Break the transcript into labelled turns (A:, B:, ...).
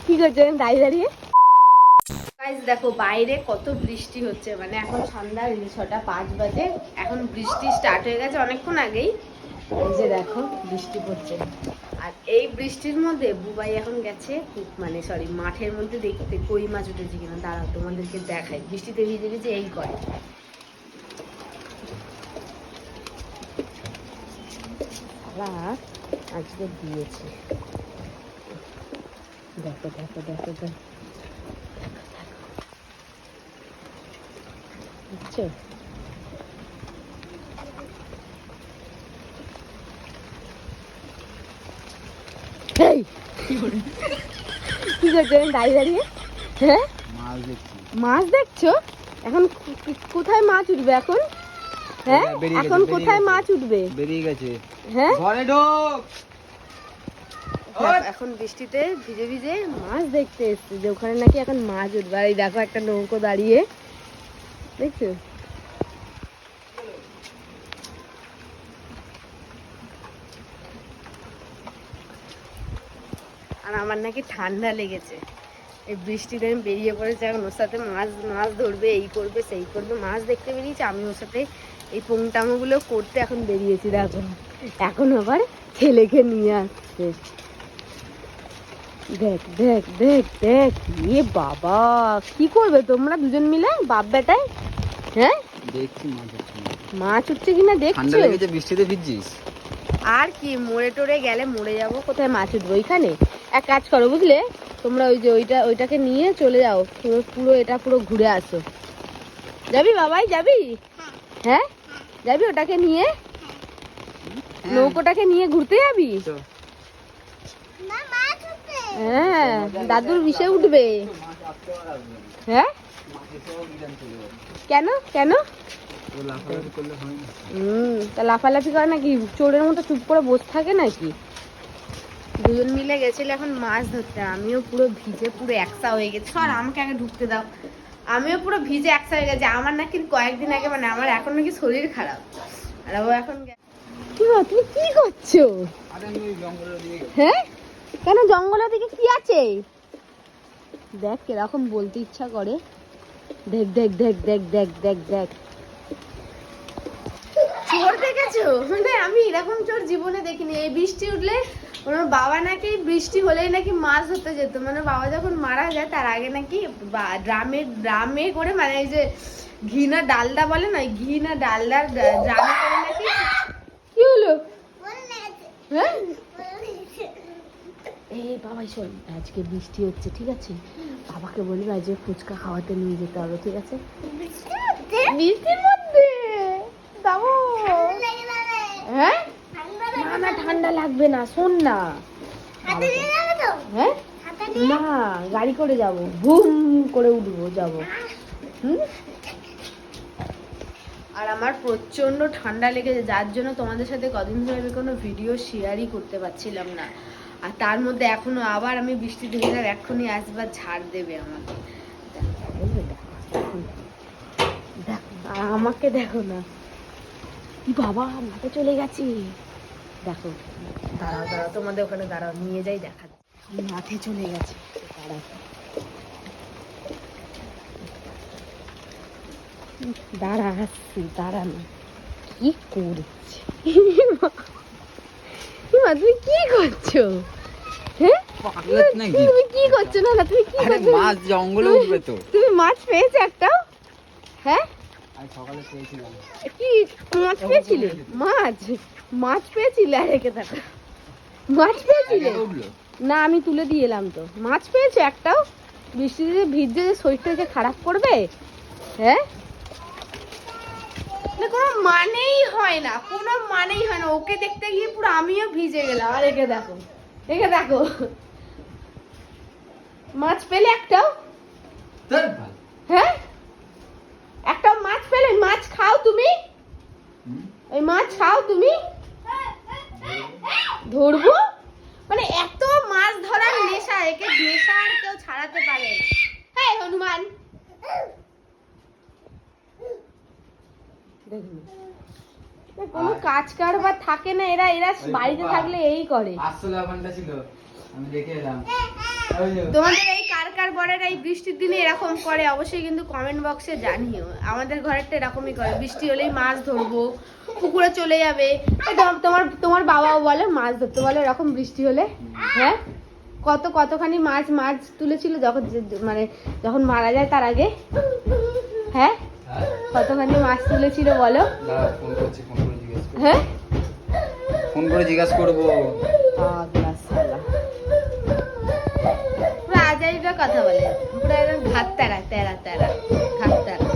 A: কি করছো দাঁড়িয়ে দাঁড়িয়ে? দেখো বাইরে কত বৃষ্টি হচ্ছে, মানে এখন সন্ধ্যা 6:05 বাজে, এখন বৃষ্টি স্টার্ট হয়ে গেছে অনেকক্ষণ আগেই। এই যে দেখো বৃষ্টি পড়ছে, আর এই বৃষ্টির মধ্যে বুবাই এখন গেছে মানে সরি মাঠের মধ্যে দেখতে কই মাছ উঠেছে কিনা। দাঁড়াও তোমাদেরকে দেখাই, বৃষ্টিতে ভিজে ভিজে এই করে। আজকে দিয়েছে, দেখো দেখো দেখো দেখো বুঝছো? কি করছো দাঁড়িয়ে দাঁড়িয়ে? হ্যাঁ মাছ দেখছো? এখন কোথায় মাছ উঠবে এখন? হ্যাঁ এখন কোথায় মাছ উঠবে?
B: বেরিয়ে গেছে।
A: হ্যাঁ
B: ঘরে ঢোক।
A: এখন বৃষ্টিতে ভিজে ভিজে মাছ দেখতে এসছে যে ওখানে নাকি এখন মাছ উঠবে। আর এই দেখো একটা নৌকো দাঁড়িয়ে, দেখছো? আর আমার নাকি ঠান্ডা লেগেছে, এই বৃষ্টিতে আমি বেরিয়ে পড়েছি এখন ওর সাথে মাছ ধরবে, এই করবে সেই করবে, মাছ দেখতে বেরিয়েছি আমি ওর সাথে এই পোংটামোগুলো করতে এখন বেরিয়েছি। দেখো এখন আবার ছেলেকে নিয়ে আসছে, দেখ দেখ দেখ দেখ। এ বাবা কি করবে তোমরা দুজন মিলে বাপ বেটায়? হ্যাঁ
B: দেখছি
A: মাছ উঠছে কিনা দেখছো?
B: ঠান্ডা লেগেছে বৃষ্টিতে ভিজছিস?
A: আর কি মরে টরে গেলে মরে যাব, কোথায় মাছ উঠবো ওইখানে? এক কাজ করো বুঝলে, তোমরা ওই যে ওইটাকে নিয়ে চলে যাও, পুরো এটা পুরো ঘুরে আসো। যাবি বাবাই যাবি? হ্যাঁ যাবি ওটাকে নিয়ে, নৌকোটাকে নিয়ে ঘুরতে যাবি? হ্যাঁ দাদুর বিষে উঠবে। হ্যাঁ কেন কেন? তা লাফালাফি করে নাকি? চোরের মতো চুপ করে বসে থাকে নাকি? দুজন মিলে গেছিল এখন মাছ ধরতে, আমিও পুরো ভিজে পুরো একসা হয়ে গেছি। সর আমাকে আগে ঢুকতে দাও, আমিও পুরো ভিজে একসা হয়ে গেছে। আমার নাকি কয়েকদিন আগে মানে আমার এখন নাকি শরীর খারাপ, আর ও এখন কি তুমি কি করছো? হ্যাঁ কেন জঙ্গলের দিকে কি আছে? দেখ কিরকম বলতে ইচ্ছা করে, দেখ দেখ দেখ দেখ দেখ দেখ দেখ। চোর দেখেছো? মানে আমি এরকম চোর জীবনে দেখিনি। এই বৃষ্টি উঠলে ওনার বাবা নাকি বৃষ্টি হলেই নাকি মাছ ধরতে যেত, মানে বাবা যখন মারা যায় তার আগে নাকি ড্রামে করে, মানে এই যে ঘি না ডালডা বলে না, ঘি না ডালডার ড্রামে করে নাকি। কি হলো? হ্যাঁ এই বাবাই শোন, আজকে বৃষ্টি হচ্ছে ঠিক আছে, বাবাকে বলবি আজকে ফুচকা খাওয়াতে নিয়ে যেতে হবে ঠিক আছে? বৃষ্টির মধ্যে যাবো? হ্যাঁ না না ঠান্ডা লাগবে না, শোন না। হ্যাঁ না গাড়ি করে যাব, বুম করে উঠবো যাবো। আর আমার প্রচন্ড ঠান্ডা লেগেছে, যার জন্য তোমাদের সাথে কদিন ধরে আমি কোনো ভিডিও শেয়ারই করতে পারছিলাম না। আর তার মধ্যে এখনো আবার আমি বৃষ্টি দেখলাম, এখনই আসবার ঝাড় দেবে আমাকে। দেখো আর আমাকে দেখো না, কি বাবা মাঠে চলে গেছি। দেখো দাঁড়াও দাঁড়াও তোমাদের ওখানে দাঁড়াও, নিয়ে যাই দেখা, মাঠে চলে গেছে। দাঁড়াও দাঁড়া আসছি, দাঁড়া না। কি করছে তুমি কি করছো? হ্যাঁ তুমি কি করছো? না না তুমি কি করছো?
B: মাছ জঙ্গলে উঠবে তো।
A: তুমি মাছ পেয়েছো একটাও? হ্যাঁ
B: সকালে পেয়েছিলাম।
A: কি মাছ পেয়েছিলে? মাছ পেয়েছিলে? আর রেখে থাকো, মাছ পেয়েছিলে? না আমি তুলে দিয়ে এলাম তো। মাছ পেয়েছো একটাও? বৃষ্টিতে ভিজে শরীরটাকে খারাপ করবে? হ্যাঁ কোনো মানেই হয় না, কোনো মানেই হয় না। ওকে দেখতে গিয়ে পুরো আমিও ভিজে গেলাম। আর একে দেখো, একে দেখো, মাছ পেলে একটাও? হ্যাঁ একটাও মাছ পেলে? মাছ খাও তুমি? ওই মাছ খাও তুমি? ধরবো মানে এত মাছ ধরার নেশা, একে নেশা আর কেউ ছাড়াতে পারে না। হ্যাঁ হনুমান দেখুন কোনো কাজ কারবার থাকে না, এরা বাড়িতে থাকলে এই করে।
B: 800 ঘন্টা ছিল আমি দেখে এলাম।
A: তোমাদের এই কার কার বরেরা এই বৃষ্টির দিনে এরকম করে অবশ্যই কিন্তু কমেন্ট বক্সে জানিও। আমাদের ঘরেরটা এরকমই করে, বৃষ্টি হলেই মাছ ধরবো, পুকুরে চলে যাবে। এই তোমার তোমার বাবাও বলে মাছ ধরতে, বলে এরকম বৃষ্টি হলে। হ্যাঁ, কতখানি মাছ তুলেছিল যখন মানে যখন মারা যায় তার আগে। হ্যাঁ, কতখানি মাছ তুলেছিল বলো।
B: ফোন করছি, ফোন করে জিজ্ঞেস করবো।
A: হ্যাঁ,
B: ফোন করে জিজ্ঞাসা করবো।
A: আজাইবা কথা বলে, পুরো একদম ঘাত তেরা তেরা তেরা ঘাত তেরা।